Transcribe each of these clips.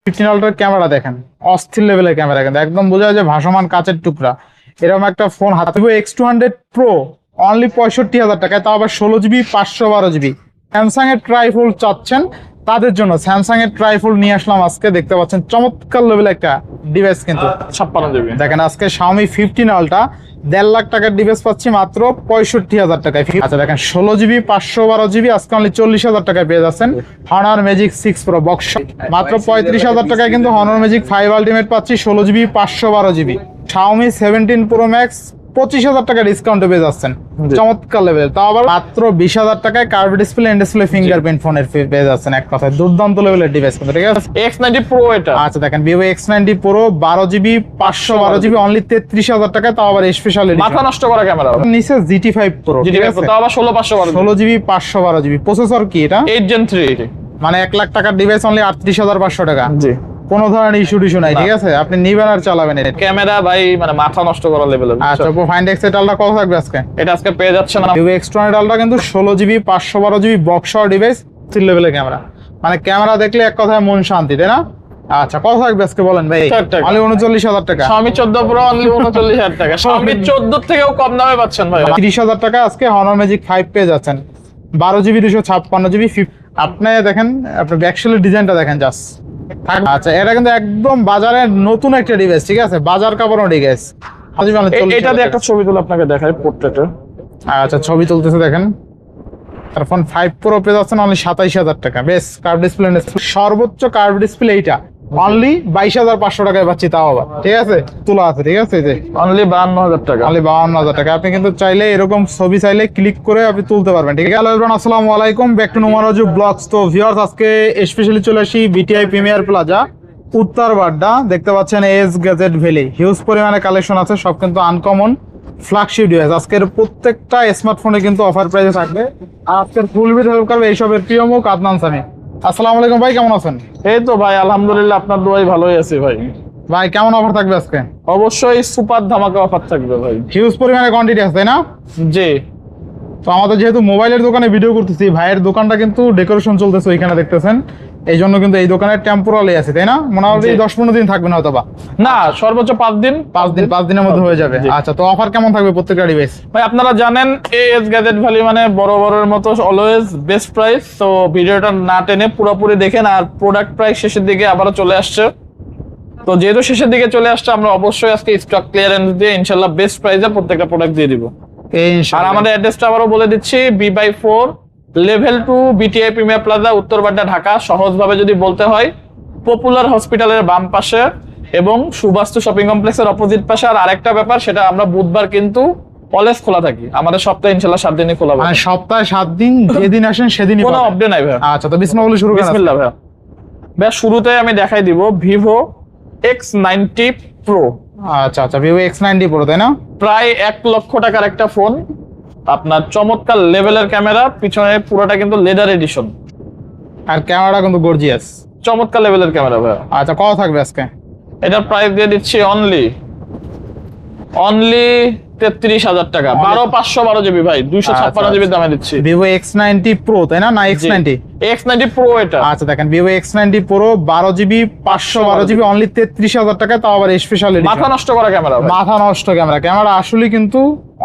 15 আলট্রার camera দেখেন, অস্থির লেভেলের ক্যামেরা, কিন্তু একদম বোঝা যায় যে ভাসমান কাচের টুকরা। এরকম একটা ফোন হাতে X200 Pro অনলি 65,000 টাকায়, তাও আবার 16GB 512GB। স্যামসাং এর ট্রাইফোল্ড চাচ্ছেন তাদের জন্য স্যামসাং এর ট্রাইফোল্ড নিয়ে আসলাম আজকে। দেখতে পাচ্ছেন চমৎকার লেভেলের একটা ডিভাইস, কিন্তু 56GB। দেখেন আজকে Xiaomi 15 আলট্রা 1.5 লাখ টাকার ডিভাইস পাচ্ছি মাত্র 65,000 টাকায়। আচ্ছা দেখেন 16GB 512GB আজকে অনলি 40,000 টাকায় পেয়ে যাচ্ছেন। Honor Magic 6 Pro বক্স মাত্র 35,000 টাকায় কিন্তু Honor Magic 5 Ultimate পাচ্ছি 16GB 512GB। Xiaomi 17 Pro Max 25,000 টাকা ডিসকাউন্টে পেয়ে যাচ্ছেন, চমৎকার লেভেল, তাও আবার মাত্র 20,000 টাকায় curve display and display fingerprint ফোনের পেয়ে যাচ্ছেন। এক কথায় দুর্দান্ত লেভেলের ডিভাইস কিন্তু, ঠিক আছে। X90 Pro এটা। আচ্ছা দেখেন Vivo X90 Pro 12GB 512GB only 33,000 টাকায়, তাও আবার স্পেশাল এডিশন। মাথা নষ্ট করা ক্যামেরা। নিচে GT5 Pro, GT5 Pro তাও আবার 16,512। 16GB 512GB। প্রসেসর কি এটা? 8 Gen 3। মানে 1 লাখ টাকার ডিভাইস অনলি 38,500 টাকা। জি, কোনো ধরনের ইস্যু নাই, ঠিক আছে। আপনি নিবেন আর চালাবেন। এটা ক্যামেরা ভাই মানে মাথা নষ্ট করা লেভেলের। আচ্ছা Oppo Find X এর আলট্রা কত থাকবে আজকে? এটা আজকে পেয়ে যাচ্ছেন Vivo X200 আলট্রা কিন্তু 16GB 512GB box device, three লেভেলের ক্যামেরা। মানে ক্যামেরা দেখলে এক কথায় মন শান্তি, তাই না? আচ্ছা কত থাকবে আজকে বলেন ভাই? অনলি 39,000 টাকা। Xiaomi 14 Pro অনলি 39,000 টাকা। Xiaomi 14 থেকেও কম দামে পাচ্ছেন ভাই। 30,000 টাকা আজকে Honor Magic 5 পেয়ে যাচ্ছেন 12GB 256GB। আপনি দেখেন আপনার ব্যাকশেলের ডিজাইনটা দেখেন জাস্ট। আচ্ছা এটা কিন্তু একদম বাজারে নতুন একটা ডিভাইস, ঠিক আছে, বাজার কাপড় ডিভাইস। এটা দিয়ে একটা ছবি তুলে আপনাকে দেখাই পোর্ট্রেটে। আচ্ছা ছবি তুলতেছে দেখেন। তারপর 5 Pro পেয়ে যাচ্ছেন অনলি 27,000 টাকা। বেশ কার্ভ ডিসপ্লে, সর্বোচ্চ কার্ভ ডিসপ্লে এইটা অনলি 22,500 টাকায় পাচ্ছি, তাও আবার ঠিক আছে, তোলা আছে, ঠিক আছে। যে অনলি 52,000 টাকা। অনলি 52,000 টাকা। আপনি কিন্তু চাইলে এরকম ছবি চাইলে ক্লিক করে আপনি তুলতে পারবেন, ঠিক আছে। হ্যালো এভরিওয়ান, আসসালামু আলাইকুম, ব্যাক টু নোমারাজু ব্লগস। তো ভিউয়ার্স আজকে স্পেশালি চলে আসি বিটিআই প্রিমিয়ার প্লাজা উত্তর বাড্ডা। দেখতে পাচ্ছেন এস গ্যাজেট ভ্যালি, হিউজ পরিমাণে কালেকশন আছে, সব কিন্তু আনকমন ফ্ল্যাগশিপ ডিভাইস। আজকের প্রত্যেকটা স্মার্টফোনে কিন্তু অফার প্রাইসে থাকবে। আজকের ফুল ভিডিও হেল্প করবে এইসবের প্রিয় মুখ আদনান সামি। আসসালামু আলাইকুম ভাই, কেমন আছেন? এই তো ভাই আলহামদুলিল্লাহ, আপনার দোয়াই ভালোই আছি ভাই। ভাই কেমন অফার থাকবে আজকে? অবশ্যই সুপার ধামাকা অফার থাকবে ভাই। হিউজ পরিমাণে কোয়ান্টিটি আছে, তাই না? জি। তো আমাদের যেহেতু মোবাইলের দোকানে ভিডিও করতেছি, ভাইয়ের দোকানটা কিন্তু ডেকোরেশন চলতেছে ওইখানে দেখতেছেন, এই জন্য কিন্তু এই দোকানে টেম্পোরালি আছে, তাই না? মোটামুটি 10-15 দিন থাকবে না হয়তো বা? না, সর্বোচ্চ 5 দিন। 5 দিনের মধ্যে হয়ে যাবে। আচ্ছা তো অফার কেমন থাকবে প্রত্যেকটা ডিভাইস? ভাই আপনারা জানেন এস গ্যাজেট ভ্যালি মানে বড় বড়ের মতো অলওয়েজ বেস্ট প্রাইস। তো ভিডিওটা না টেনে পুরোপুরি দেখেন। আর প্রোডাক্ট প্রাইস শেষের দিকে আবারও চলে আসছে, তো যেহেতু শেষের দিকে চলে আসছে আমরা অবশ্যই আজকে স্টক ক্লিয়ারেন্স দিয়ে ইনশাআল্লাহ বেস্ট প্রাইসে প্রত্যেকটা প্রোডাক্ট দিয়ে দিব। আর আমাদের অ্যাড্রেসটা আবারও বলে দিচ্ছি, B/4 level 2 BTI premier plaza উত্তর বাড্ডা ঢাকা। সহজভাবে যদি বলতে হয় পপুলার হসপিটালের বাম পাশে এবং সুবাস্তু শপিং কমপ্লেক্সের অপোজিট পাশে। আর আরেকটা ব্যাপার, সেটা আমরা বুধবার কিন্তু অলওয়েজ খোলা থাকি, আমাদের সপ্তাহে ইনশাআল্লাহ 7 দিনই খোলা। মানে সপ্তাহে 7 দিন, যেদিন আসেন সেদিনই কোনো আপডেট নাই ভাই। আচ্ছা তো বিসমিল্লাহ শুরু করেন। বিসমিল্লাহ ভাই। ভাই শুরুতে আমি দেখাই দিব Vivo X90 Pro। আচ্ছা আচ্ছা Vivo X90 Pro, তাই না? প্রায় 1 লক্ষ টাকার একটা ফোন, আপনার চমৎকার লেভেলের ক্যামেরা, পিছনে পুরোটা কিন্তু লেদার এডিশন, আর ক্যামেরাটা কিন্তু গর্জিয়াস, চমৎকার লেভেলের ক্যামেরা ভাই। আচ্ছা কত থাকবে আজকে? এটার প্রাইস দিয়ে দিচ্ছি অনলি 33,000 টাকা। 12/512GB ভাই, 256GB দামে দিচ্ছি। Vivo X90 Pro, তাই না? না X90? X90 Pro এটা। আচ্ছা দেখেন Vivo X90 Pro 12GB 512GB only 33,000 টাকায়, তাও আবার স্পেশাল এডিশন। মাথা নষ্ট করা ক্যামেরা, মাথা নষ্ট ক্যামেরা। ক্যামেরা আসলে কিন্তু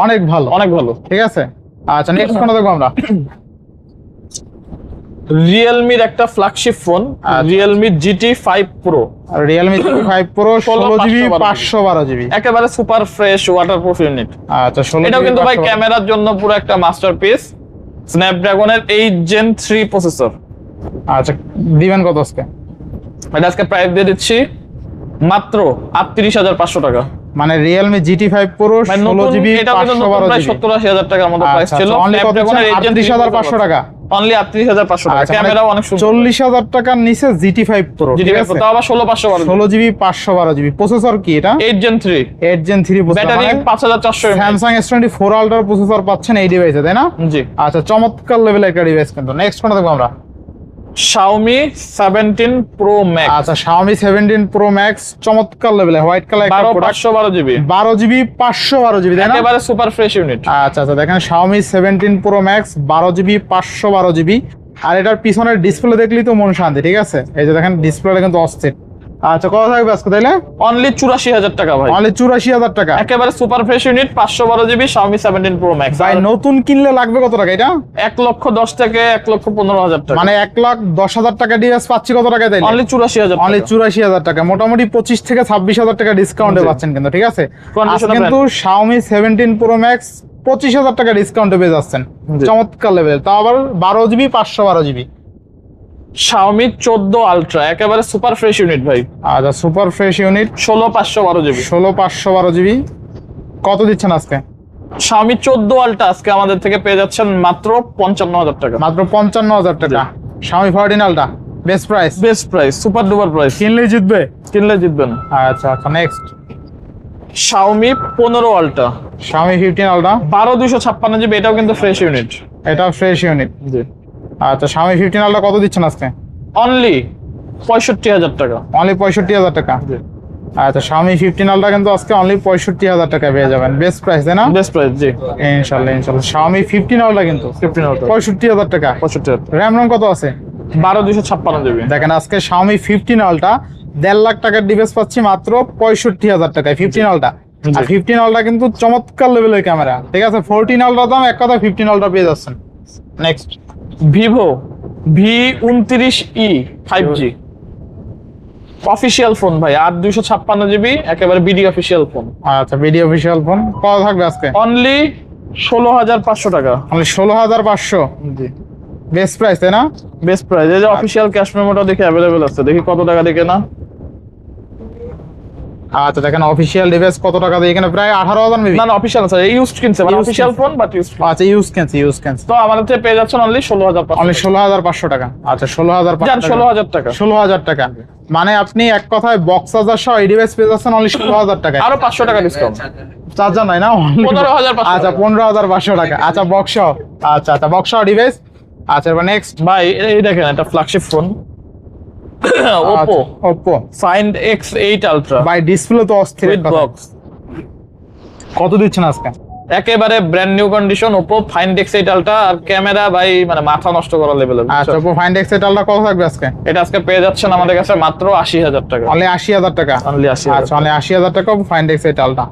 অনেক ভালো, অনেক ভালো, ঠিক আছে। আচ্ছা নেক্সট কোনটা দেখবো আমরা? রিয়েলমির একটা flagship phone, Realme GT5 Pro। Realme GT5 Pro 16GB 512GB একেবারে সুপার ফ্রেশ ওয়াটারপ্রুফ ইউনিট। আচ্ছা 16GB। এটাও কিন্তু ভাই ক্যামেরার জন্য পুরো একটা মাস্টারপিস, স্ন্যাপড্রাগনের 8 Gen 3 প্রসেসর। আচ্ছা দিবেন কত আজকে? এটা আজকে প্রাইস দিয়ে দিচ্ছি মাত্র 38,500 টাকা। মানে Realme GT5 Pro 16GB 512GB 70-80,000 টাকার মতো প্রাইস ছিল। স্ন্যাপড্রাগনের 38,500 টাকা, অনলি 38,500 টাকা। ক্যামেরাও অনেক সুন্দর। 40,000 টাকার নিচে GT5 Pro, ঠিক আছে, তাও আবার 16/512 16GB 512GB। প্রসেসর কি এটা? 8 Gen 3 8 Gen 3 processor. Battery 5400 mAh। Samsung S24 Ultra processor পাচ্ছেন এই ডিভাইসে, তাই না? জি। আচ্ছা চমৎকার লেভেলের একটা ডিভাইস কিন্তু। নেক্সট কোনটা দেখবো আমরা? Xiaomi 17 Pro Max। আচ্ছা Xiaomi 17 Pro Max চমৎকার লেভেলে, হোয়াইট কালার একটা প্রোডাক্ট, 12/512GB 12GB 512GB, তাই না? একেবারে সুপার ফ্রেশ ইউনিট। আচ্ছা আচ্ছা দেখেন Xiaomi 17 Pro Max 12GB 512GB। আর এটার পিছনের ডিসপ্লে দেখলেই তো মন শান্তি, ঠিক আছে। এই যে দেখেন ডিসপ্লেটা কিন্তু অস্থির, আচ্ছা কত থাকবে আজকে তাইলে? অনলি 84,000 টাকা ভাই, অনলি 84,000 টাকা। একেবারে super fresh unit, 512 GB Xiaomi 17 Pro Max। ভাই নতুন কিনলে লাগবে কত টাকা এটা? 1,10,000 থেকে 1,15,000 টাকা, মানে 1,10,000 টাকা ডিভাইস পাচ্ছি কত টাকা তাইলে? অনলি 84,000 অনলি টাকা। 84,000 টাকা, মোটামুটি 25 থেকে 26,000 টাকা ডিসকাউন্টে জি। পাচ্ছেন কিন্তু, ঠিক আছে? Condition আজকে কিন্তু Xiaomi 17 Pro Max 25,000 টাকা ডিসকাউন্টে পেয়ে যাচ্ছেন, জি। চমৎকার লেভেল, তাও আবার 12 জিবি 512 জিবি। Xiaomi 14 Ultra একেবারে সুপার ফ্রেশ ইউনিট ভাই, আচ্ছা super fresh unit 16,512 GB. 16,512 GB কত দিচ্ছেন আজকে? Xiaomi 14 Ultra আজকে আমাদের থেকে পেয়ে যাচ্ছেন মাত্র 55,000 টাকা, মাত্র 55,000 টাকা। Xiaomi 14 Ultra best price, best price, super duper price, কিনলেই জিতবে। কিনলে জিতবেন। আচ্ছা আচ্ছা next Xiaomi 15 Ultra Xiaomi 15 Ultra 12,256 GB, এটাও কিন্তু ফ্রেশ ইউনিট। এটা ফ্রেশ ইউনিট। জি, আচ্ছা Xiaomi 15 Ultra কত দিচ্ছেন আজকে? অনলি 65,000 টাকা। অনলি 65,000 টাকা। জি, আচ্ছা Xiaomi 15 Ultra কিন্তু আজকে অনলি 65,000 টাকা পেয়ে যাবেন, বেস্ট প্রাইস তাই না? Best price. জি, ইনশাআল্লাহ ইনশাআল্লাহ। Xiaomi 15 Ultra কিন্তু 15 Ultra 65,000 টাকা। 65,000, RAM কত আছে? 12,256 জিবি। দেখেন আজকে Xiaomi 15 Ultra 1.5 লাখ টাকার ডিভাইস পাচ্ছি মাত্র 65,000 টাকায় 15 Ultra। আর 15 Ultra কিন্তু চমৎকার লেভেলের ক্যামেরা, ঠিক আছে? 14 Ultra দাম এক কথা, 15 Ultra পেয়ে যাচ্ছেন। Next Vivo V29e 5G official phone ভাই, 8,256 জিবি, একেবারে বিডি অফিসিয়াল ফোন, আচ্ছা ভিডিও অফিসিয়াল ফোন কত থাকবে আজকে? অনলি 16,500 টাকা। অনলি 16,500, জি, বেস্ট প্রাইস তাই না? Best price. এই যে অফিসিয়াল ক্যাশ মেমোটা দেখে অ্যাভেলেবেল আছে, দেখি কত টাকা দেখে না। আচ্ছা দেখেন অফিসিয়াল ডিভাইস কত টাকা দিয়ে, এখানে প্রায় 18,000 মেবি। না না, অফিসিয়াল আছে, ইউজড কিনছে, মানে Used অফিসিয়াল কিনছে। Phone but used. আচ্ছা ইউজ ক্যান্সি। তো আমাদের থেকে পেয়ে যাচ্ছেন অনলি 16,500। অনলি 16,500 টাকা। আচ্ছা 16,500 জান 16,000 টাকা, 16,000 টাকা, মানে আপনি এক কথায় বক্স চার্জার সহ এই ডিভাইস পেয়ে যাচ্ছেন অনলি 16,000 টাকা। আরো 500 টাকা ডিসকাউন্ট। চার্জার নাই না? 15,500 আচ্ছা 15,500 টাকা। আচ্ছা বক্স সহ, আচ্ছা বক্স সহ ডিভাইস। আচ্ছা এবার নেক্সট ভাই এই দেখেন একটা flagship phone, Oppo Find X8 Ultra বাই ডিসপ্লে তো অস্থির উইথ কথা। বক্স, কত দিচ্ছেন আজকে? একেবারে brand new condition Oppo Find X8 Ultra। আর ক্যামেরা ভাই মানে মাথা নষ্ট করা লেভেলের। আচ্ছা Oppo Find X8 Ultra কত থাকবে আজকে? এটা আজকে পেয়ে যাচ্ছেন আমাদের কাছে মাত্র 80,000 টাকা, অনলি 80,000 টাকা। অনলি 80,000। আচ্ছা অনলি 80,000 টাকা Oppo Find X8 Ultra।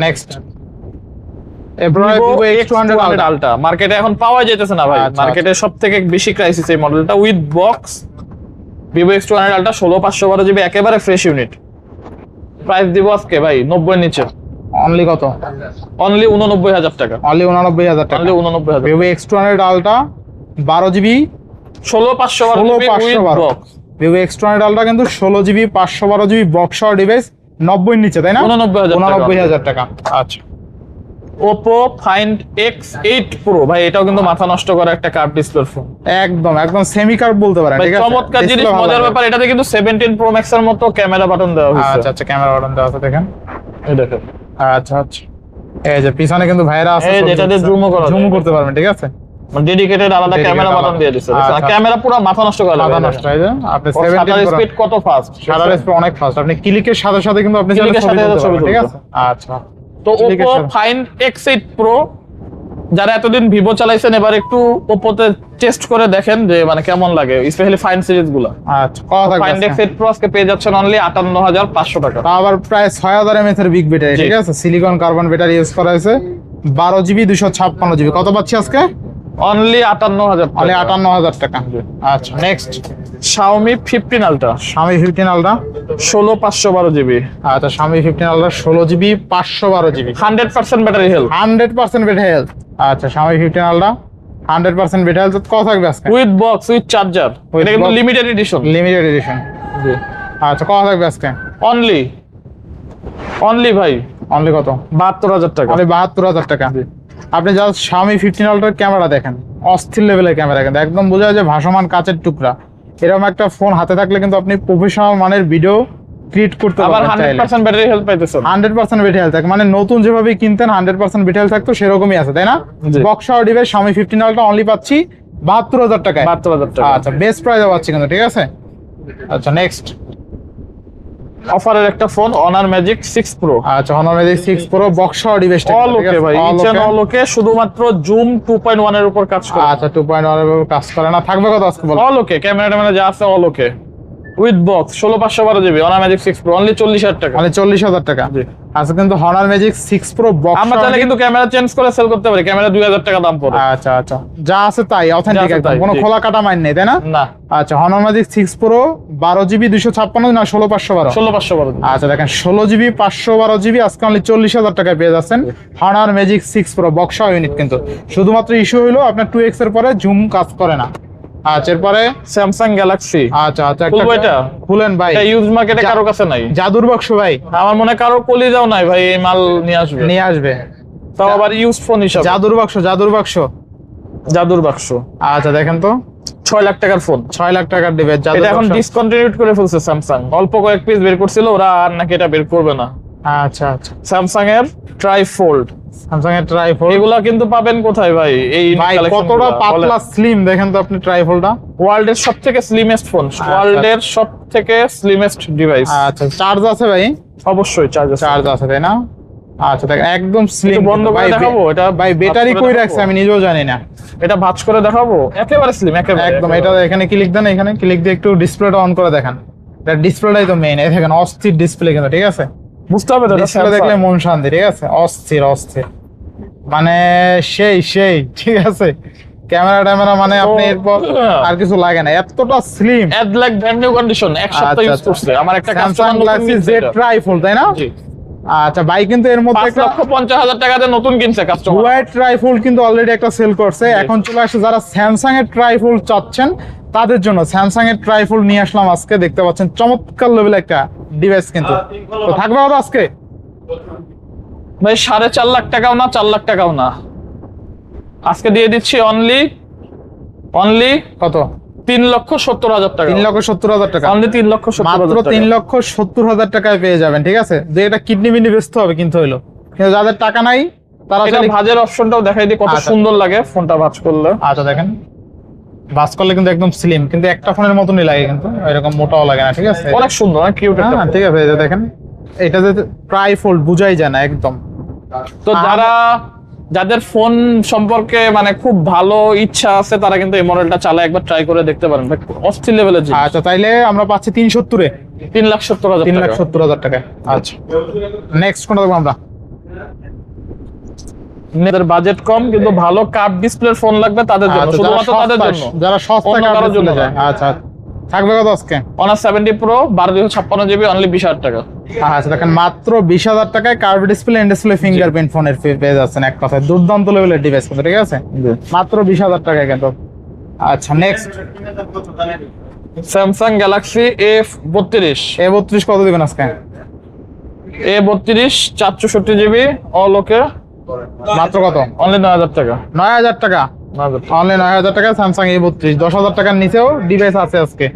Next এরপরে Vivo Vivo X200 Ultra। Ultra মার্কেটে এখন পাওয়া যেতেছে না ভাই, আচ্ছা, মার্কেটে সবথেকে বেশি ক্রাইসিস এই মডেলটা with box. Vivo X200 Ultra 16,512 GB, একেবারে ফ্রেশ ইউনিট। প্রাইস দিব আজকে ভাই 90 এর নিচে, অনলি কত? অনলি 89,000 টাকা, অনলি 89,000 টাকা। Only 89,000। Vivo X200 Ultra 12 GB 16,512 GB with 16,512। Box, Vivo X200 Ultra কিন্তু 16 জিবি 512 জিবি বক্স সহ ডিভাইস 90 এর নিচে তাই না? 89,000 টাকা। আচ্ছা Oppo Find X8 Pro ভাই, এটাও কিন্তু মাথা নষ্ট করা একটা কার্ভ ডিসপ্লে ফোন, একদম সেমি কার্ভ বলতে পারেন, ভাই ঠিক আছে? চমৎকার জিনিস। Display ভালো মজার লাগে। ব্যাপার এটাতে কিন্তু 17 Pro Max এর মতো ক্যামেরা বাটন দেওয়া হয়েছে। আচ্ছা ক্যামেরা বাটন দেওয়া আছে দেখেন। এই দেখেন, আচ্ছা এই যে পিছনে কিন্তু ভাইরা আছে, এই যে এটা দিয়ে zoom ও করা যায়। জুম করতে পারবেন, ঠিক আছে? মানে ডেডিকেটেড আলাদা Dedicated ক্যামেরা বাটন আলাদা। দিয়ে দিছে। আচ্ছা। ক্যামেরা পুরো মাথা নষ্ট করে মাথা নষ্ট হয়ে যায়। আপনি 17 Pro স্পিড কত ফাস্ট, শাটার স্পিড অনেক ফাস্ট, আপনি ক্লিকের সাথে সাথে কিন্তু আপনি চাইলে ক্লিকের ছবি সাথে তুলতে ছবি পারবেন, ঠিক তুলতে আছে? আচ্ছা তো Click এর Oppo সাথে। Find X8 Pro যারা এতদিন ভিভো চালাইছেন, এবার একটু ওপ্পোতে টেস্ট করে দেখেন যে মানে কেমন লাগে, স্পেশালি ফাইন সিরিজ গুলো। আচ্ছা কত থাকবে Find আজকে? X8 Pro আজকে পেয়ে যাচ্ছেন অনলি 58,500 টাকা। তা আবার প্রায় 6,000 mAh এর বিগ ব্যাটারি, জি। ঠিক আছে? সিলিকন কার্বন ব্যাটারি ইউজ করা হয়েছে, 12 জিবি 256 জিবি। কত পাচ্ছি আজকে? অনলি 58,000 অনলি টাকা। 58,000 টাকা। আচ্ছা next Xiaomi 15 Ultra Xiaomi 15 Ultra 16,512 GB, আচ্ছা Xiaomi 15 Ultra 16 GB 512 GB, 100% battery health 100% battery health. আচ্ছা Xiaomi 15 Ultra 100% ব্যাটারি হেলথ কত থাকবে আজকে? With box with charger, With এটা কিন্তু box। Limited edition. Limited edition. আচ্ছা কত থাকবে আজকে? অনলি ভাই অনলি কত? 72,000 টাকা। অনলি 72,000 টাকা। আপনি জাস্ট Xiaomi 15 Ultra ক্যামেরা দেখেন, অস্থির লেভেলের ক্যামেরা, কিন্তু একদম বোঝা যায় যে ভাসমান কাচের টুকরা। এরকম একটা ফোন হাতে থাকলে কিন্তু আপনি প্রফেশনাল মানের ভিডিও ক্রিয়েট করতে আবার পারবেন চাইলে। 100% ব্যাটারি হেলথ পাইতেছেন। 100% ব্যাটারি হেলথ থাকে, মানে নতুন যেভাবে কিনতেন 100% ব্যাটারি হেলথ থাকতো সেরকমই আছে তাই না? জি। বক্স সহ ডিভাইস Xiaomi 15 Ultra অনলি পাচ্ছি 72,000 টাকায়। 72,000 টাকা। আচ্ছা বেস্ট প্রাইসে পাচ্ছি কিন্তু, ঠিক আছে? আচ্ছা নেক্সট অফারের একটা ফোন Honor Magic 6 Pro, আচ্ছা Honor Magic 6 Pro বক্স সহ ডিভাইসটা অল ওকে ভাই, ইচ এন্ড অল ওকে, শুধুমাত্র জুম 2.1 এর উপর কাজ করে। আচ্ছা 2.1 এর কাজ করে না। থাকবে কত আজকে বল? অল ওকে, ক্যামেরা ট্যামেরা যা আছে all okay. With box 16512 GB Honor Magic 6 Pro only 40000 টাকা। মানে 40,000 টাকা। জি। আচ্ছা, কিন্তু Honor Magic 6 Pro বক্স আমরা চাইলে কিন্তু ক্যামেরা চেঞ্জ করে সেল করতে পারি, ক্যামেরা 2000 টাকা দাম পড়ে। আচ্ছা আচ্ছা, যা আছে তাই অথেন্টিক, যা আছে একদম তাই, কোনো জি। খোলা কাটা মাইন নেই, তাই না? না, আচ্ছা, Honor Magic 6 Pro 12GB 256 না 16512? 16512। আচ্ছা দেখেন 16GB 512GB আজকে অনলি 40,000 টাকায় পেয়ে যাচ্ছেন Honor Magic 6 Pro box unit. কিন্তু শুধুমাত্র ইস্যু হলো আপনার 2x এর পরে জুম কাজ করে না। আচ্ছা, এরপরে স্যামসাং গ্যালাক্সি। আচ্ছা আচ্ছা, খুলবো এটা? খুলেন ভাই, এটা ইউজ মার্কেটে কারো কাছে নাই। জাদুর বাক্স ভাই, আমার মনে হয় কারো কলিজাও নাই ভাই এই মাল নিয়ে আসবে। নিয়ে আসবে তাও আবার ইউজ ফোন হিসাবে। জাদুর বাক্স, জাদুর বাক্স। জাদুর বাক্স। আচ্ছা দেখেন তো, 6 লাখ টাকার ফোন। 6 লাখ টাকার ডিভাইস জাদুর এটা এখন বাক্স। ডিসকন্টিনিউড করে ফেলছে স্যামসাং, অল্প কয়েক পিস বের করছিল, ওরা আর নাকি এটা বের করবে না। আচ্ছা আচ্ছা, স্যামসাং এর ট্রাইফোল্ড, স্যামসাং এর ট্রাইফোল্ড এগুলা কিন্তু পাবেন কোথায় ভাই? এই ভাই কতটা পাতলা স্লিম দেখেন তো আপনি ট্রাইফোল্ডটা। ওয়ার্ল্ডের সবথেকে স্লিমেস্ট ফোন, ওয়ার্ল্ডের সবথেকে স্লিমেস্ট ডিভাইস। আচ্ছা, চার্জ আছে ভাই? অবশ্যই চার্জ আছে তাই না? আচ্ছা দেখেন একদম স্লিম। বন্ধ করে দেখাবো এটা? ভাই ব্যাটারি ভাঁজ করে কই দেখাবো? রাখছে আমি নিজেও জানি না। এটা ভাঁজ করে দেখাবো? একেবারে স্লিম, একেবারে একদম। এটা এখানে ক্লিক দেন, এখানে ক্লিক দিয়ে একটু ডিসপ্লেটা অন করে দেখেন। এটা ডিসপ্লেটাই তো মেইন। এই দেখেন অস্থির ডিসপ্লে কিন্তু, ঠিক আছে? বুঝতে হবে তো, এটা ডিসপ্লে দেখলে মন শান্তি, ঠিক আছে? অস্থির অস্থির, মানে সেই সেই, ঠিক আছে? ক্যামেরা মানে আপনি এরপর আর কিছু লাগে না, এতটা স্লিম। এড লাইক ব্র্যান্ড নিউ কন্ডিশন, এক সপ্তাহ ইউজ করছে আমার একটা Samsung customer. Galaxy Z trifold, তাই না? জি। আচ্ছা ভাই, কিন্তু এর মধ্যে একটা 5,50,000 টাকাতে নতুন কিনছে কাস্টমার। হুয়াই ট্রাইফোল্ড কিন্তু অলরেডি একটা সেল করছে। এখন চলে আসছে যারা স্যামসাং এর ট্রাইফোল্ড চাচ্ছেন তাদের জন্য স্যামসাং এর ট্রাইফোল্ড নিয়ে আসলাম আজকে। দেখতে পাচ্ছেন চমৎকার লেভেল একটা ডিভাইস কিন্তু। তো থাকবে আরো আজকে ভাই 4.5 লাখ টাকাও না, 4 লাখ টাকাও না, আজকে দিয়ে দিচ্ছি অনলি কত? 3,70,000 টাকা। 3,70,000 টাকা, অনলি 3,70,000 মাত্র টাকা। 3,70,000 টাকায় পেয়ে যাবেন, ঠিক আছে? যে এটা কিডনি বিডনি বেচতে হবে কিন্তু হইলো, কিন্তু যাদের টাকা নাই তারা এটা ভাঁজের অপশনটাও দেখাই দিই, কত আচ্ছা। সুন্দর লাগে ফোনটা ভাঁজ করলে। আচ্ছা দেখেন, বাস করলে কিন্তু একদম স্লিম, কিন্তু একটা ফোনের মতনই লাগে, কিন্তু এরকম মোটাও লাগে না, ঠিক আছে? অনেক সুন্দর, অনেক কিউট একটা হ্যাঁ ফোন। ঠিক আছে, এই যে দেখেন এটা যে ট্রাইফোল্ড বুঝাই যায় না একদম। তো যাদের ফোন সম্পর্কে মানে খুব ভালো ইচ্ছা আছে তারা কিন্তু এই মডেলটা চালায় একবার ট্রাই করে দেখতে পারেন, অস্থির লেভেলের জিনিস। আচ্ছা, তাইলে আমরা পাচ্ছি 370-এ 3,70,000 টাকা। 3,70,000 টাকায়। আচ্ছা, নেক্সট কোনটা দেখবো আমরা? যাদের বাজেট কম কিন্তু ভালো কার্ভ ডিসপ্লের ফোন লাগবে তাদের জন্য, আচ্ছা, শুধুমাত্র তাদের জন্য, যারা সস্তা অন্য কারোর জন্য যায়। আচ্ছা, থাকবে কত আজকে? Honor 70 Pro 12,256 জিবি অনলি 20,000 টাকা। আচ্ছা দেখেন, মাত্র 20,000 টাকায় curve display and display fingerprint ফোনের পেয়ে যাচ্ছেন। এক কথায় দুর্দান্ত লেভেলের ডিভাইস কিন্তু, ঠিক আছে? মাত্র 20,000 টাকায় কিন্তু। আচ্ছা, next Samsung Galaxy A32 A32 কত দিবেন আজকে? A32 464 জিবি অল ওকে, মাত্র কত? অনলি 9,000 টাকা। 9,000 টাকা, 9,000 টাকা। অনলি 9,000 টাকা স্যামসাং A32। 10,000 টাকার নিচেও ডিভাইস আছে আজকে।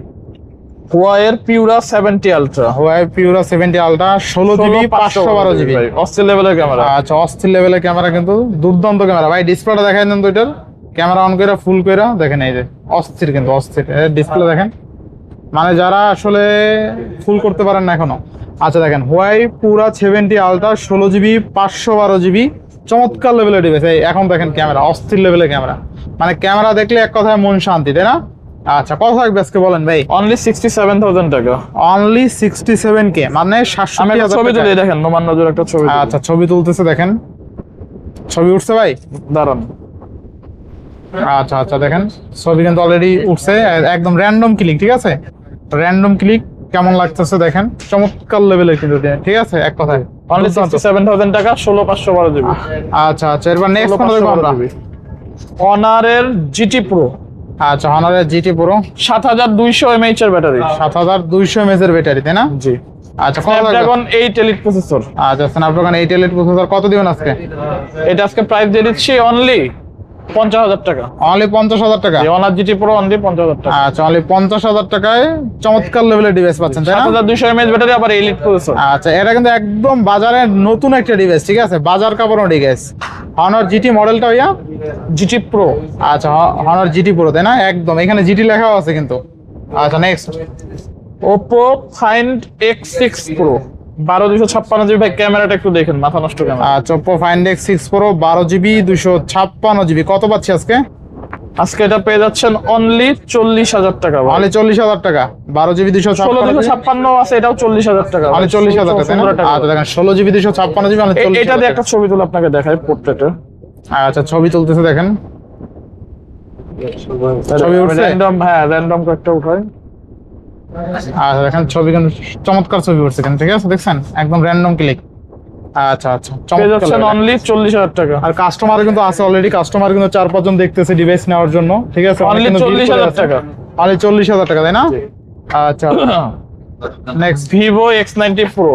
Huawei Pura 70 Ultra, Huawei Pura 70 Ultra 16GB 512GB। অস্থির লেভেলের ক্যামেরা। আচ্ছা, অস্থির লেভেলের ক্যামেরা কিন্তু, দুর্দান্ত ক্যামেরা ভাই। ডিসপ্লেটা দেখাই দেন তো, এটার ক্যামেরা অন করে ফুল করে দেখেন, এই যে অস্থির কিন্তু অস্থির ডিসপ্লে দেখেন, মানে যারা আসলে ফুল করতে পারেন না এখনো। আচ্ছা দেখেন, Huawei Pura 70 Ultra 16GB 512GB চমৎকার লেভেলের ডিভাইস। এখন দেখেন ক্যামেরা, অস্থির লেভেলের ক্যামেরা, মানে ক্যামেরা দেখলে এক কথায় মন শান্তি, তাই না? আচ্ছা, কত থাকবে আজকে বলেন ভাই? অনলি 67,000 টাকা। অনলি 67K, মানে আমি একটা 67,000 ছবি টাকা। তুলে দেখেন, নোমান নজর একটা ছবি তুলি। আচ্ছা, ছবি তুলতেছে দেখেন, ছবি উঠছে ভাই। দাঁড়ান, আচ্ছা আচ্ছা, দেখেন ছবি কিন্তু অলরেডি উঠছে, একদম র্যান্ডম ক্লিক, ঠিক আছে? র্যান্ডম ক্লিক কেমন লাগতেছে দেখেন, চমৎকার লেভেলের কিন্তু, ঠিক আছে? এক কথায় অনলি 67,000 টাকা 16,512 জিবি। আচ্ছা আচ্ছা, এবার নেক্সট কোন দেখব আমরা? Honor এর GT Pro, আচ্ছা, Honor এর GT Pro 7200 mAh এর ব্যাটারি, 7200 mAh এর ব্যাটারি, তাই না? জি। আচ্ছা, কত লাগবে? Snapdragon 8 Elite processor. আচ্ছা, Snapdragon 8 Elite প্রসেসর কত দিবেন আজকে? এটা আজকে প্রাইস দিয়ে দিচ্ছি অনলি 50,000 টাকা। অনলি 50,000 টাকা। Honor GT Pro অনলি 50,000 টাকা। আচ্ছা, অনলি 50,000 টাকায় চমৎকার লেভেলের ডিভাইস পাচ্ছেন, তাই না? 7200 mAh ব্যাটারি, আবার এলিট প্রসেসর। আচ্ছা, এটা কিন্তু একদম বাজারে নতুন একটা ডিভাইস, ঠিক আছে? বাজার কাপড় ডিভাইস। Honor GT মডেলটা ভাইয়া GT Pro। আচ্ছা, Honor GT Pro, তাই না? একদম এখানে GT লেখাও আছে কিন্তু। আচ্ছা, next Oppo Find X6 Pro 12,256 GB. ভাই ক্যামেরাটা একটু দেখেন, মাথা নষ্ট ক্যামেরা। আচ্ছা, Oppo Find X6 Pro 12GB 256GB কত পাচ্ছি আজকে? আজকে এটা পেয়ে যাচ্ছেন অনলি 40,000 টাকা ভাই। অনলি 40,000 টাকা। 12 জিবি 16,256 আছে, এটাও 40,000 টাকা। অনলি 40,000 টাকা। আচ্ছা দেখেন 16 জিবি 256 জিবি অনলি 40,000। এটা দিয়ে একটা ছবি তুলে আপনাকে দেখাই পোর্ট্রেটে। আচ্ছা ছবি তুলতেছে দেখেন, ছবি উঠছে? র্যান্ডম, হ্যাঁ র্যান্ডম কয়েকটা উঠাই। আচ্ছা দেখেন ছবি কিন্তু চমৎকার ছবি উঠছে কেন, ঠিক আছে দেখছেন একদম র্যান্ডম ক্লিক। আচ্ছা আচ্ছা পেয়ে যাচ্ছেন অনলি 40,000 টাকা। আর কাস্টমার কিন্তু আছে অলরেডি, কাস্টমার কিন্তু 4-5 জন দেখতেছে ডিভাইস নেওয়ার জন্য, ঠিক আছে? অনলি 40,000 টাকা। অনলি 40,000 টাকা, তাই না? আচ্ছা next Vivo X90 Pro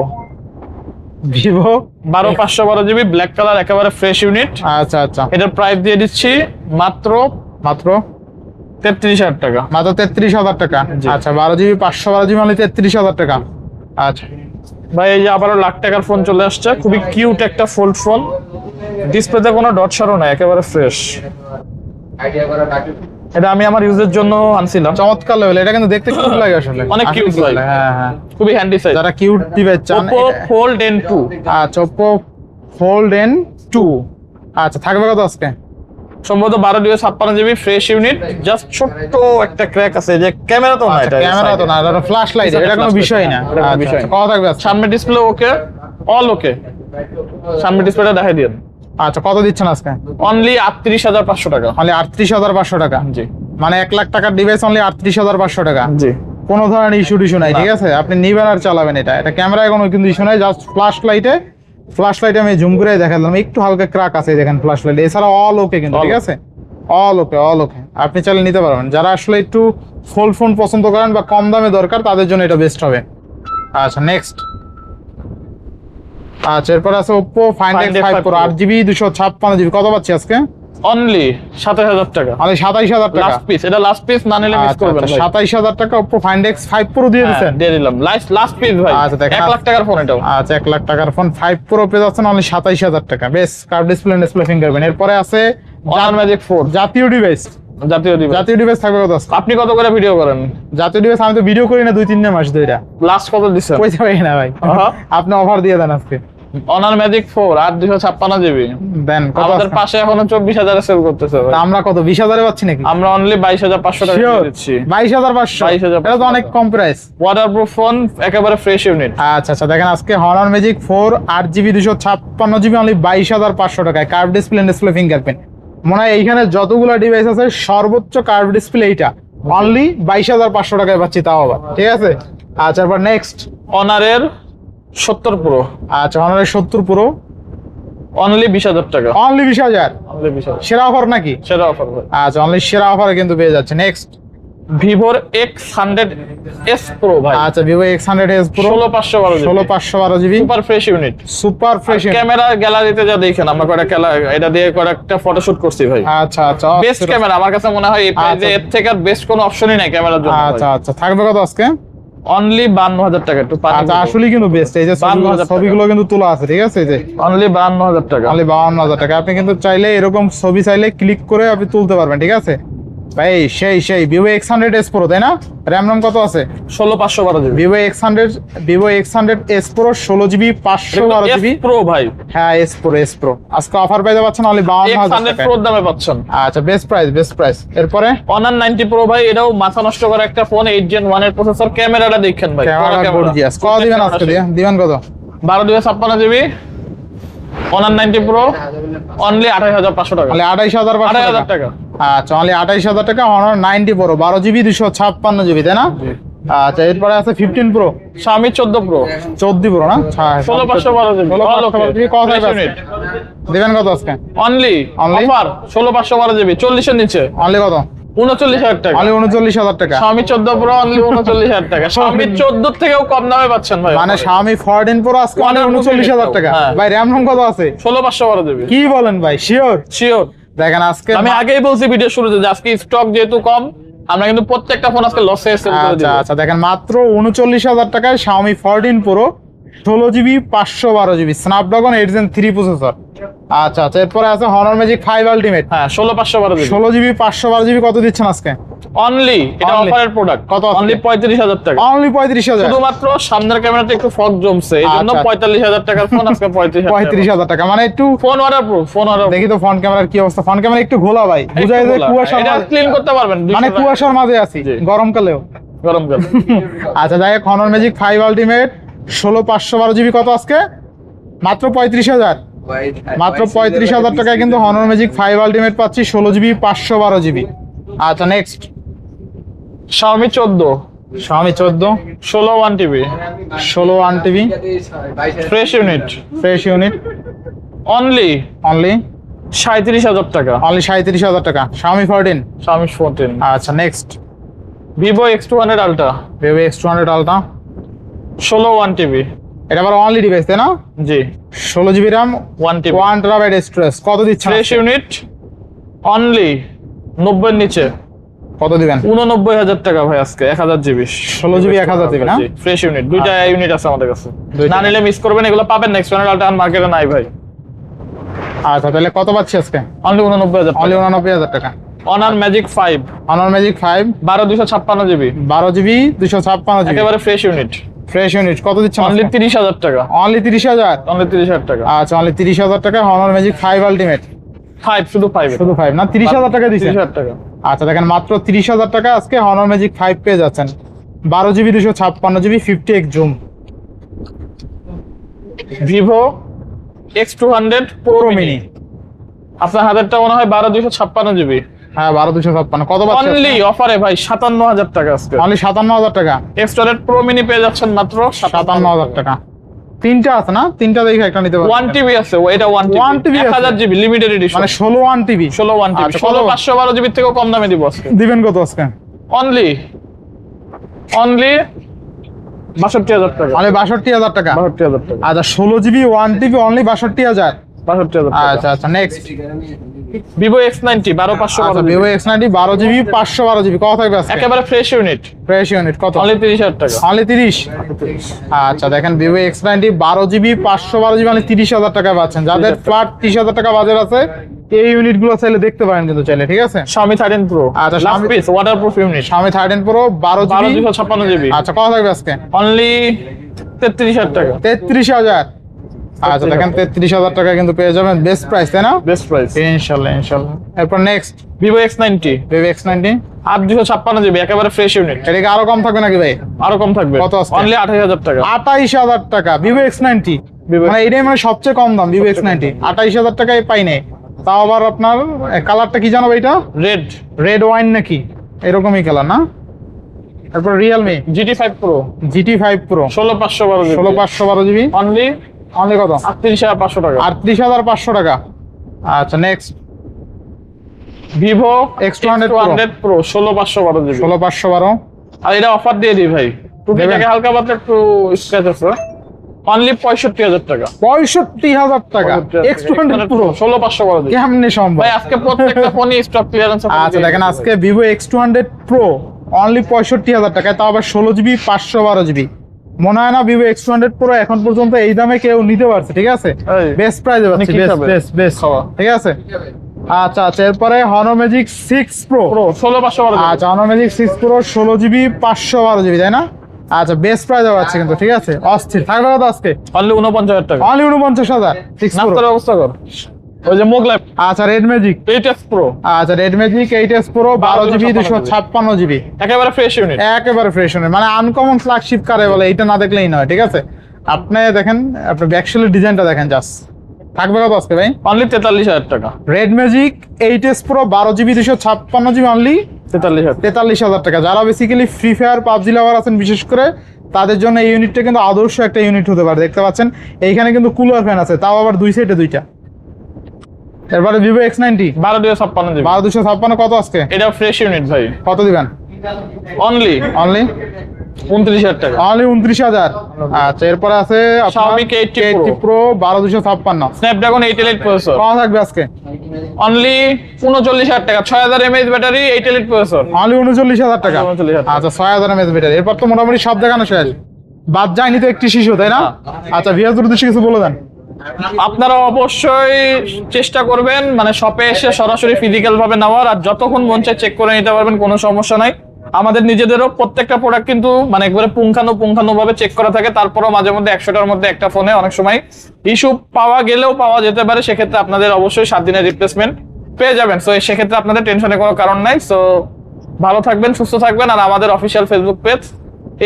Vivo 12512 GB black colour, একেবারে ফ্রেশ ইউনিট। আচ্ছা আচ্ছা এটার প্রাইস দিয়ে দিচ্ছি মাত্র মাত্র 33,000 টাকা। মাত্র 33,000 টাকা। জি। আচ্ছা 12 জিবি 512 জিবি অনলি 33,000 টাকা। আচ্ছা ভাই এই যে আবারও লাখ টাকার ফোন চলে আসছে, খুবই কিউট একটা ফোল্ড ফোন, ডিসপ্লেতে কোনো ডট শারও নাই, একেবারে ফ্রেশ। এটা আমি আমার ইউজের জন্য আনছিলাম। চমৎকার লেভেল, এটা কিন্তু দেখতে খুব লাগে আসলে, অনেক আসলে cute খুব লাগে। লাগে। হ্যাঁ হ্যাঁ, খুবই হ্যান্ডি সাইজ। যারা কিউট ডিভাইস চান Oppo Fold N2 আচ্ছা Oppo Fold N2 আচ্ছা থাকবে কত আজকে? সম্ভবত 12 জিবি ফ্রেশ ইউনিট, জাস্ট ছোট্ট একটা ক্র্যাক আছে, যে ক্যামেরা তো না, এটা ক্যামেরা তো না, এটা ফ্ল্যাশ লাইট, এটা কোনো বিষয় না। এটা কোনো বিষয় আচ্ছা, না। কত থাকবে আজকে? সামনে ডিসপ্লে ওকে, অল ওকে, সামনে ডিসপ্লেটা দেখাই দিন। আচ্ছা কত দিচ্ছেন আজকে? অনলি 38,500 টাকা। অনলি 38,500 টাকা। জি মানে 1 লাখ টাকার ডিভাইস অনলি 38,500 টাকা। জি। কোনো ধরনের ইস্যু নাই, ঠিক আছে? আপনি নিবেন আর চালাবেন, এটা ক্যামেরায় কোনো কিন্তু ইস্যু নাই, জাস্ট ফ্ল্যাশ লাইটে আমি জুম করে দেখালাম, একটু হালকা ক্র্যাক আছে দেখেন ফ্ল্যাশ লাইট, এছাড়া অল ওকে কিন্তু, ঠিক আছে? অল ওকে আপনি চাইলে নিতে পারবেন। যারা আসলে একটু ফোল্ড ফোন পছন্দ করেন বা কম দামে দরকার, তাদের জন্য এটা বেস্ট হবে। আচ্ছা নেক্সট, আচ্ছা এরপর আছে Oppo Find X5 Pro 8GB 256GB, কত পাচ্ছি আজকে? অনলি 27,000 টাকা। মানে 27,000 টাকা। লাস্ট পিস, এটা লাস্ট পিস, না নিলে মিস করবেন ভাই। 27,000 টাকা Oppo Find X5 Pro দিয়ে হ্যাঁ, দিচ্ছেন? দিয়ে দিলাম, লাস্ট পিস ভাই। আচ্ছা, দেখেন। 1 লাখ টাকার ফোন এটাও। আচ্ছা 1 লাখ টাকার ফোন 5 Pro পেয়ে যাচ্ছেন অনলি 27,000 টাকা। বেশ, কার্ভ ডিসপ্লে ফিঙ্গারপ্রিন্ট। এরপরে আছে Honor Magic 4 জাতীয় ডিভাইস। জাতীয় ডিভাইস। জাতীয় ডিভাইস থাকবে কত আজকে? আপনি কত করে ভিডিও করেন? জাতীয় ডিভাইস আমি তো ভিডিও করি না 2-3 মাস ধরে। লাস্ট কত দিছেন? কইতে পারি না ভাই, আপনি অফার দিয়ে দেন আজকে। Honor Magic 4 8 জিবি দেন কত আমাদের আজকে? পাশে এখনো 24,000 এ সেল করতেছে ভাই। তা আমরা কত 20,000 এ পাচ্ছি নাকি? আমরা অনলি 22,500 টাকা দিয়ে দিচ্ছি। 22,500? 22,500 এটা তো অনেক কম প্রাইস। ওয়াটারপ্রুফ ফোন, একেবারে ফ্রেশ ইউনিট। আচ্ছা আচ্ছা দেখেন আজকে Honor Magic 4 8GB 256GB only 22,500 টাকায়, কার্ভ ডিসপ্লে ফিঙ্গারপ্রিন্ট। মনে হয় এইখানে যতগুলো ডিভাইস আছে সর্বোচ্চ কার্ভ ডিসপ্লে এইটা, অনলি 22,500 টাকায় পাচ্ছি, তাও আবার, ঠিক আছে? আচ্ছা এরপর নেক্সট, অনারের 70 প্রো আচ্ছা Honor 70 Pro অনলি 20,000 টাকা। অনলি 20,000, অনলি 20,000 সেরা অফার নাকি? সেটা অফার ভাই। আচ্ছা অনলি সেরা অফারে কিন্তু পেয়ে যাচ্ছে। নেক্সট, ভিভোর X100s Pro ভাই। আচ্ছা Vivo X100s Pro 16,512 GB super fresh unit. Super fresh. Camera গ্যালারিতে যা দেখেন, আমরা এটা দিয়ে কয়েকটা ফটোশুট করছি ভাই। আচ্ছা আচ্ছা বেস্ট ক্যামেরা আমার কাছে মনে হয় এই প্রাইসে এর থেকে আর বেস্ট কোনো অপশনই নাই ক্যামেরার জন্য। আচ্ছা আচ্ছা থাকবে কত আজকে? অনলি 52,000 টাকা। একটু আচ্ছা আসলে কিন্তু বেস্ট, এই যে 52,000 ছবিগুলো কিন্তু তোলা আছে, ঠিক আছে? এই যে অনলি 52,000 টাকা। অনলি 52,000 টাকা। আপনি কিন্তু চাইলে এরকম ছবি চাইলে ক্লিক করে আপনি তুলতে পারবেন, ঠিক আছে ভাই? সেই Vivo X100s Pro, তাই না? র্যাম কত আছে? 16,512 GB. Vivo X100s Pro 16GB 512GB pro ভাই। হ্যাঁ S Pro আজকে অফার পাইতে পাচ্ছেন অনলি 52,000 X100 টাকা। প্রো দামে পাচ্ছেন। আচ্ছা বেস্ট প্রাইস। এরপরে Honor 90 প্রো ভাই, এটাও মাথা নষ্ট করা একটা ফোন, 8 Gen 1 এর প্রসেসর। ক্যামেরাটা দেখেন ভাই, ক্যামেরা গর্জিয়াস। কত দিবেন আজকে? দিবেন কত? 12 জিবি Honor 90 প্রো অনলি 28,500 টাকা। অনলি 28,500 টাকা। আচ্ছা অনলি 28,000 টাকা Honor 90 Pro 12GB 256GB, তাই না? আচ্ছা এরপরে আছে 15 Pro Xiaomi 14 প্রো 14 Pro না? 16,512 জিবি। 16,512 কত থাকবে? দিবেন কত আজকে? Only Only? অফার 16,512 জিবি, 40 এর নিচে অনলি কত? 39,000 টাকা। অনলি 39,000 টাকা। Xiaomi 14 প্রো অনলি 39,000 টাকা। Xiaomi 14 থেকেও কম দামে পাচ্ছেন ভাই। মানে Xiaomi 14 Pro আজকে অনলি 39,000 টাকা। হ্যাঁ। ভাই র্যাম কত আছে? 16,512 জিবি। কি বলেন ভাই, শিওর? শিওর। দেখেন আজকে আমি আগেই বলছি ভিডিও শুরুতে যে আজকে স্টক যেহেতু কম, আমরা কিন্তু প্রত্যেকটা ফোন আজকে লসে সেল করে দিব। আচ্ছা দেখেন মাত্র 39,000 টাকায় Xiaomi 14 Pro 16GB 512GB Snapdragon 8 Gen 3 processor. আচ্ছা আচ্ছা, এরপরে আছে হনর ম্যাজিক 5 আলটিমেট। হ্যাঁ 16,512 জিবি। 16GB 512GB কত দিচ্ছেন আজকে? অনলি এটা Only। অফারের প্রোডাক্ট। কত আজকে? অনলি 35,000 টাকা। অনলি 35,000। শুধুমাত্র সামনের ক্যামেরাটা একটু ফগ জমছে এই জন্য আচ্ছা। 45,000 টাকার ফোন আজকে 35,000 টাকা, মানে একটু phone order proof, phone order দেখি তো ফ্রন্ট ক্যামেরার কি অবস্থা। ফ্রন্ট ক্যামেরা একটু ঘোলা ভাই, বুঝা যায় কুয়াশার এটা মাঝে- ক্লিন করতে পারবেন মানে 200 কুয়াশার মাঝে আছি জি। গরমকালেও। গরমকাল। আচ্ছা যাই হোক, হনর ম্যাজিক 5 আলটিমেট 16,512GB কত আজকে? মাত্র 35,000। মাত্র 35,000 টাকায় কিন্তু হনর ম্যাজিক 5 আলটিমেট পাচ্ছি 16GB 512GB। আচ্ছা next Xiaomi 14 Xiaomi 14 16 1TB 16 1TB fresh unit fresh unit only only 37,000 টাকা। 37,000 টাকা। Xiaomi 14। Xiaomi 14 আচ্ছা next Vivo X200 Ultra Vivo X200 Ultra 16 1TB এটা আবার অনলি ডিভাইস তাই না? জি 16GB RAM 1TB 1TB storage কত দিচ্ছেন? ফ্রেশ ইউনিট অনলি 90 এর নিচে কত দিবেন? 89,000 টাকা ভাই আজকে 1000 জিবি 16GB 1000 জিবি না? ফ্রেশ ইউনিট দুইটা ইউনিট আছে আমাদের কাছে দুইটা। না নিলে মিস করবেন এগুলো পাবেন না X200 Ultra আর মার্কেটে নাই ভাই আচ্ছা তাহলে কত পাচ্ছি আজকে? অনলি 89,000 অনলি টাকা 89,000 টাকা। Honour magic 5 Honor magic 5 12,256 GB 12GB 256GB একেবারে ফ্রেশ ইউনিট ফ্রেশ ইউনিট কত দিচ্ছেন? অনলি 30,000 টাকা অনলি 30,000। অনলি 30,000 টাকা আচ্ছা অনলি 30,000 টাকা হনর ম্যাজিক 5 আলটিমেট 5 শুধু 5 শুধু 5 না 30,000 টাকা দিচ্ছেন? 30,000 টাকা আচ্ছা দেখেন মাত্র 30,000 টাকা আজকে হনর ম্যাজিক 5 পেয়ে যাচ্ছেন। 12GB 256GB 50x zoom Vivo X200 Pro pro Mini mini. আপনার হাতেরটা মনে হয় 12,256 জিবি হ্যাঁ 12,256 কত পাচ্ছেন? অনলি অফারে ভাই 57,000 টাকা আজকে অনলি 57,000 টাকা। X200 Pro Mini পেয়ে যাচ্ছেন মাত্র 57,000 টাকা। তিনটা আছে না? তিনটা দেখে একটা নিতে পারবেন। 1TB আছে এটা 1TB 1TB আছে। 1000 জিবি লিমিটেড এডিশন মানে 16 1TB 16 1TB আচ্ছা, কত? 16,512 জিবি থেকেও কম দামে দিব আজকে দিবেন কত আজকে? অনলি 62,000 টাকা মানে 62,000 টাকা। 62,000 টাকা আচ্ছা 16GB 1TB অনলি 62,000। 62,000 টাকা আচ্ছা আচ্ছা নেক্সট ভিভো X90 12,512 আচ্ছা ভিভো X90 12GB 512GB কত থাকবে আজকে? একেবারে ফ্রেশ ইউনিট ফ্রেশ ইউনিট কত? অনলি 30,000 টাকা অনলি 30। আচ্ছা দেখেন ভিভো X90 12GB 512GB মানে 30,000 টাকা পাচ্ছেন। যাদের 30,000 ফ্ল্যাট 30,000 টাকা বাজার আছে এই ইউনিটগুলো চাইলে দেখতে পারেন কিন্তু চাইলে, ঠিক আছে? Xiaomi 13 Pro আচ্ছা, last Xiaomi- piece waterproof unit Xiaomi 13 Pro 12GB 12,256 GB আচ্ছা কত থাকবে আজকে? অনলি 33,000 টাকা 33,000। আচ্ছা দেখেন 33,000 টাকা কিন্তু পেয়ে যাবেন, বেস্ট প্রাইস তাই না? বেস্ট প্রাইস ইনশাআল্লাহ ইনশাআল্লাহ। এরপর next Vivo X90 Vivo X90 8,256 GB একেবারে ফ্রেশ ইউনিট এটা কি আরো কম থাকবে নাকি ভাই? আরো কম থাকবে কত আজকে? অনলি 28,000 টাকা 28,000 টাকা ভিভো X90 Vivo- মানে এটাই মানে সবচেয়ে কম দাম ভিভো X90 28,000 টাকায় পাই নাই। তাও আবার আপনার কালারটা কি জানো এটা? রেড রেড ওয়াইন নাকি এরকমই কালার না? তারপর Realme GT5 Pro GT5 Pro 16,512 GB 16,512GB only only কত? 38,500 টাকা 38,500 টাকা। আচ্ছা next Vivo X200 Pro 16,512 GB 16,512 আর এটা অফার দিয়ে দিই ভাই টুকিটাকে হালকা পাতলা একটু স্ক্র্যাচ আছে অনলি 65,000 টাকা 65,000 টাকা X200 Pro 16,512 জিবি কেমনে সম্ভব? ভাই আজকে প্রত্যেকটা ফোনই স্টক ক্লিয়ারেন্স আচ্ছা দেখেন আজকে ভিভো X200 Pro অনলি 65,000 টাকায়, তাও আবার 16GB 512GB। মনে হয় না ভিভো X200 Pro এখন পর্যন্ত এই দামে কেউ নিতে পারছে, ঠিক আছে? এই, বেস্ট প্রাইসে পাচ্ছি, কি বেস্ট খাবে? বেস্ট বেস্ট খাওয়া। ঠিক আছে? আচ্ছা আচ্ছা এরপরে হনর ম্যাজিক 6 Pro Pro 16,512 আচ্ছা Honor magic 6 Pro 16GB 512GB তাই না? আচ্ছা বেস্ট প্রাইসে পাচ্ছি কিন্তু, ঠিক আছে? অস্থির থাকবে কত আজকে? অনলি 49,000 টাকা অনলি 49,000 6 Pro। নাস্তার ব্যবস্থা কর ওই যে মোগলাই আচ্ছা রেড ম্যাজিক 8s Pro আচ্ছা red magic 8s Pro 12GB 256GB একেবারে ফ্রেশ ইউনিট একেবারে ফ্রেশ মানে আনকমন ফ্ল্যাগশিপ কারে বলে, এটা না দেখলেই নয়, ঠিক আছে? আপনি দেখেন আপনার ব্যাকশেলের ডিজাইনটা দেখেন জাস্ট থাকবে কত আজকে ভাই? অনলি 43,000 টাকা red magic 8s Pro 12GB 256GB only 43,000 43,000 টাকা। যারা বেসিক্যালি ফ্রি ফায়ার পাবজি লাভার আছেন বিশেষ করে তাদের জন্য এই ইউনিটটা কিন্তু আদর্শ একটা ইউনিট হতে পারে। দেখতে পাচ্ছেন এইখানে কিন্তু কুলার ফ্যান আছে, তাও আবার দুই সাইডে দুইটা। এরপরে ভিভো X90 12,256 জিবি 12,256 কত আজকে? এটা ফ্রেশ ইউনিট ভাই কত দিবেন? অনলি অনলি 29,000 টাকা অনলি 29,000। আচ্ছা এরপরে আছে Xiaomi K80 Pro 12,256 Snapdragon 8 processor কত থাকবে আজকে? অনলি 39,000 টাকা 6,000 mAh ব্যাটারি 8 প্রসেসর অনলি 39,000 টাকা। 39,000 টাকা। আচ্ছা 6,000 mAh ব্যাটারি। এরপর তো মোটামুটি সব দেখানো শেষ। বাদ যায়নি তো একটি শিশু, তাই না? আচ্ছা ভিউয়ারদের উদ্দেশ্যে কিছু বলে দেন। আপনারা অবশ্যই চেষ্টা করবেন মানে শপে এসে সরাসরি ফিজিক্যাল ভাবে নেওয়ার, আর যতক্ষণ মন চায় চেক করে নিতে পারবেন, কোনো সমস্যা নাই। আমাদের নিজেদেরও প্রত্যেকটা প্রোডাক্ট কিন্তু মানে একবারে পুঙ্খানু ভাবে চেক করা থাকে, তারপরও মাঝে মধ্যে 100টার মধ্যে একটা ফোনে অনেক সময় ইস্যু পাওয়া গেলেও পাওয়া যেতে পারে, সেক্ষেত্রে আপনাদের অবশ্যই 7 দিনের রিপ্লেসমেন্ট পেয়ে যাবেন। সো সেক্ষেত্রে আপনাদের টেনশনের কোনো কারণ নাই। সো ভালো থাকবেন, সুস্থ থাকবেন, আর আমাদের official Facebook page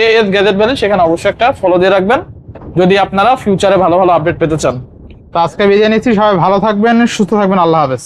AS gadget valley, সেখানে অবশ্যই একটা ফলো দিয়ে রাখবেন যদি আপনারা ফিউচারে ভালো ভালো আপডেট পেতে চান। তো আজকে বিদায় নিচ্ছি, সবাই ভালো থাকবেন, সুস্থ থাকবেন, আল্লাহ হাফেজ।